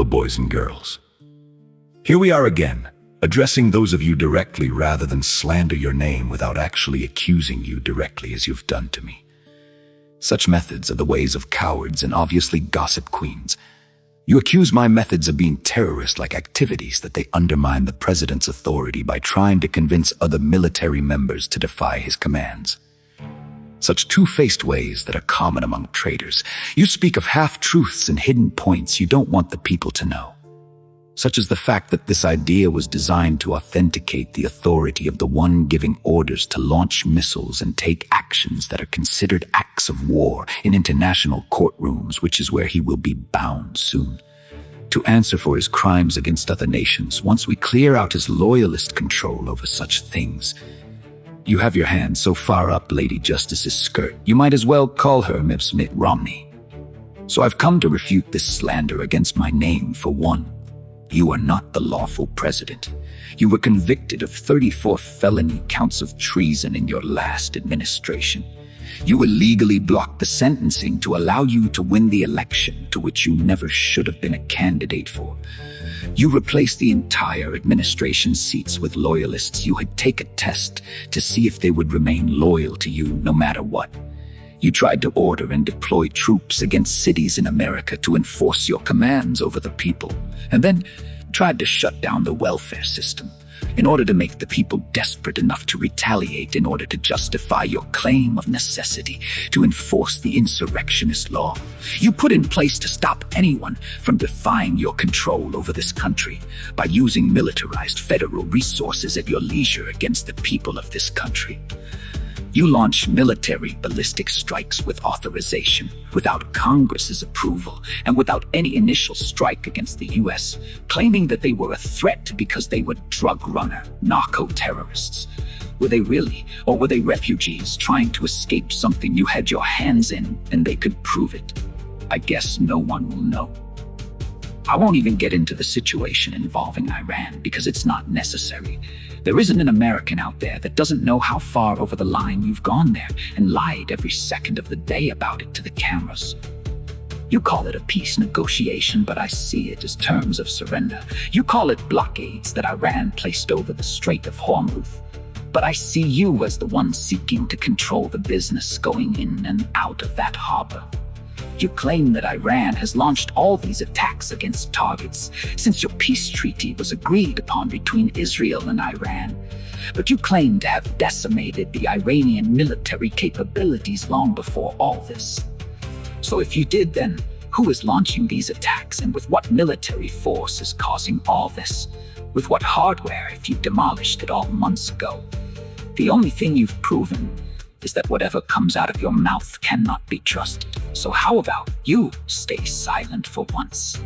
boys and girls. Here we are again, addressing those of you directly rather than slander your name without actually accusing you directly as you've done to me. Such methods are the ways of cowards and obviously gossip queens. You accuse my methods of being terrorist-like activities that they undermine the president's authority by trying to convince other military members to defy his commands. Such two-faced ways that are common among traitors. You speak of half-truths and hidden points you don't want the people to know, such as the fact that this idea was designed to authenticate the authority of the one giving orders to launch missiles and take actions that are considered acts of war in international courtrooms, which is where he will be bound soon to answer for his crimes against other nations once we clear out his loyalist control over such things. You have your hand so far up Lady Justice's skirt, you might as well call her Miss Mitt Romney. So I've come to refute this slander against my name. For one, you are not the lawful president. You were convicted of 34 felony counts of treason in your last administration. You illegally blocked the sentencing to allow you to win the election to which you never should have been a candidate for. You replaced the entire administration seats with loyalists. You had taken a test to see if they would remain loyal to you no matter what. You tried to order and deploy troops against cities in America to enforce your commands over the people, and then tried to shut down the welfare system in order to make the people desperate enough to retaliate in order to justify your claim of necessity to enforce the insurrectionist law you put in place to stop anyone from defying your control over this country by using militarized federal resources at your leisure against the people of this country. You launched military ballistic strikes with authorization, without Congress's approval, and without any initial strike against the U.S., claiming that they were a threat because they were drug runner, narco-terrorists. Were they really, or were they refugees trying to escape something you had your hands in and they could prove it? I guess no one will know. I won't even get into the situation involving Iran because it's not necessary. There isn't an American out there that doesn't know how far over the line you've gone there and lied every second of the day about it to the cameras. You call it a peace negotiation, but I see it as terms of surrender. You call it blockades that Iran placed over the Strait of Hormuz, but I see you as the one seeking to control the business going in and out of that harbor. You claim that Iran has launched all these attacks against targets since your peace treaty was agreed upon between Israel and Iran. But you claim to have decimated the Iranian military capabilities long before all this. So if you did, then who is launching these attacks and with what military force is causing all this? With what hardware if you demolished it all months ago? The only thing you've proven is that whatever comes out of your mouth cannot be trusted. So how about you stay silent for once?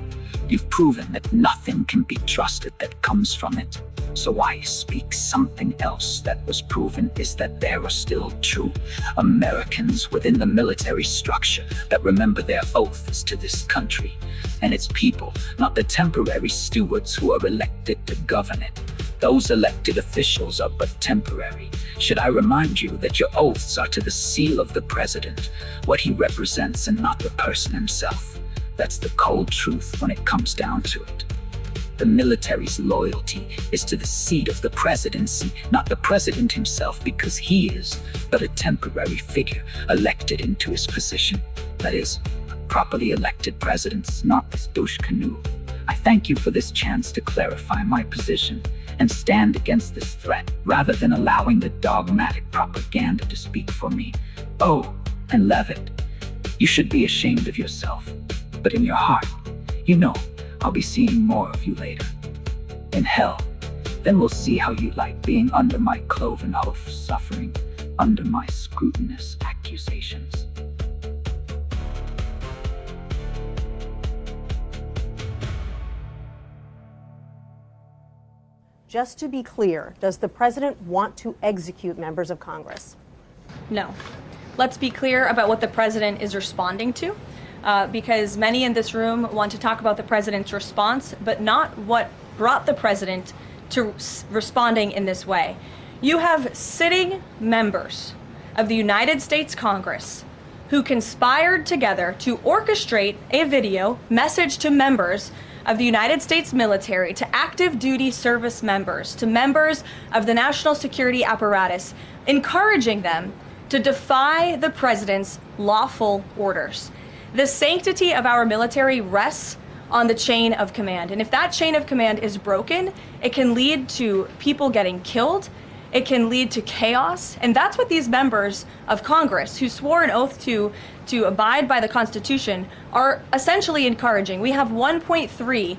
You've proven that nothing can be trusted that comes from it. So why speak something else that was proven is that there are still true Americans within the military structure that remember their oaths to this country and its people, not the temporary stewards who are elected to govern it. Those elected officials are but temporary. Should I remind you that your oaths are to the seal of the president, what he represents and not the person himself? That's the cold truth when it comes down to it. The military's loyalty is to the seat of the presidency, not the president himself, because he is but a temporary figure elected into his position. That is, properly elected presidents, not this douche canoe. I thank you for this chance to clarify my position and stand against this threat rather than allowing the dogmatic propaganda to speak for me. Oh, and Levitt, you should be ashamed of yourself, but in your heart, you know I'll be seeing more of you later. In hell, then we'll see how you like being under my cloven hoof, suffering under my scrutinous accusations. Just to be clear, does the president want to execute members of Congress? No. Let's be clear about what the president is responding to, because many in this room want to talk about the president's response, but not what brought the president to responding in this way. You have sitting members of the United States Congress who conspired together to orchestrate a video message to members of the United States military to active duty service members, to members of the national security apparatus, encouraging them to defy the president's lawful orders. The sanctity of our military rests on the chain of command. And if that chain of command is broken, it can lead to people getting killed. It can lead to chaos. And that's what these members of Congress who swore an oath to abide by the Constitution are essentially encouraging. We have 1.3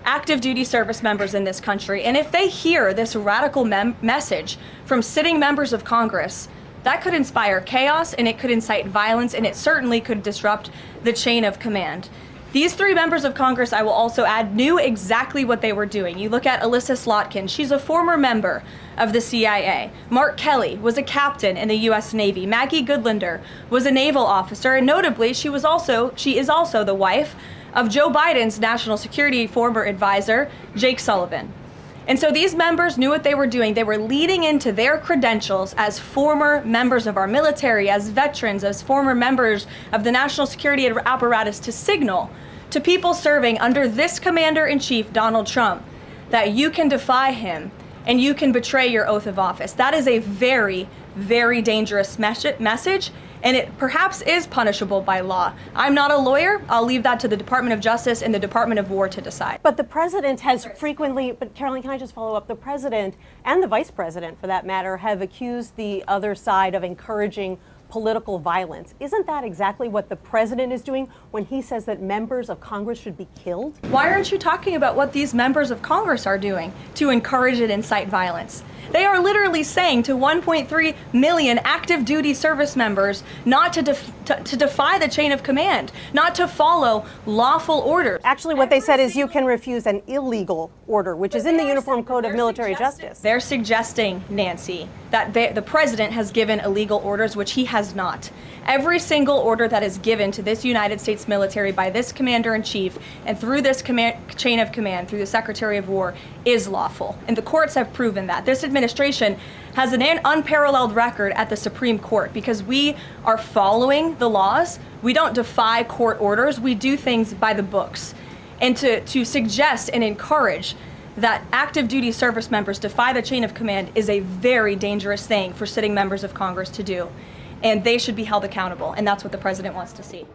active duty service members in this country. And if they hear this radical message from sitting members of Congress, that could inspire chaos, and it could incite violence, and it certainly could disrupt the chain of command. These three members of Congress, I will also add, knew exactly what they were doing. You look at Alyssa Slotkin, she's a former member of the CIA. Mark Kelly was a captain in the U.S. Navy. Maggie Goodlander was a naval officer, and notably, she is also the wife of Joe Biden's national security former advisor, Jake Sullivan. And so these members knew what they were doing. They were leading into their credentials as former members of our military, as veterans, as former members of the national security apparatus to signal to people serving under this commander-in-chief, Donald Trump, that you can defy him and you can betray your oath of office. That is a very, very dangerous message, and it perhaps is punishable by law. I'm not a lawyer. I'll leave that to the Department of Justice and the Department of War to decide. But the president has frequently, but Caroline, can I just follow up? The president and the vice president, for that matter, have accused the other side of encouraging political violence. Isn't that exactly what the president is doing when he says that members of Congress should be killed? Why aren't you talking about what these members of Congress are doing to encourage and incite violence? They are literally saying to 1.3 million active duty service members not to defy the chain of command, not to follow lawful orders. Actually, what they said is you can refuse an illegal order, which is in the Uniform Code of Military Justice. They're suggesting, Nancy, that the president has given illegal orders, which he has not. Every single order that is given to this United States military by this commander-in-chief and through this chain of command, through the Secretary of War, is lawful. And the courts have proven that. This administration has an unparalleled record at the Supreme Court because we are following the laws. We don't defy court orders. We do things by the books. And to suggest and encourage that active duty service members defy the chain of command is a very dangerous thing for sitting members of Congress to do. And they should be held accountable. And that's what the president wants to see.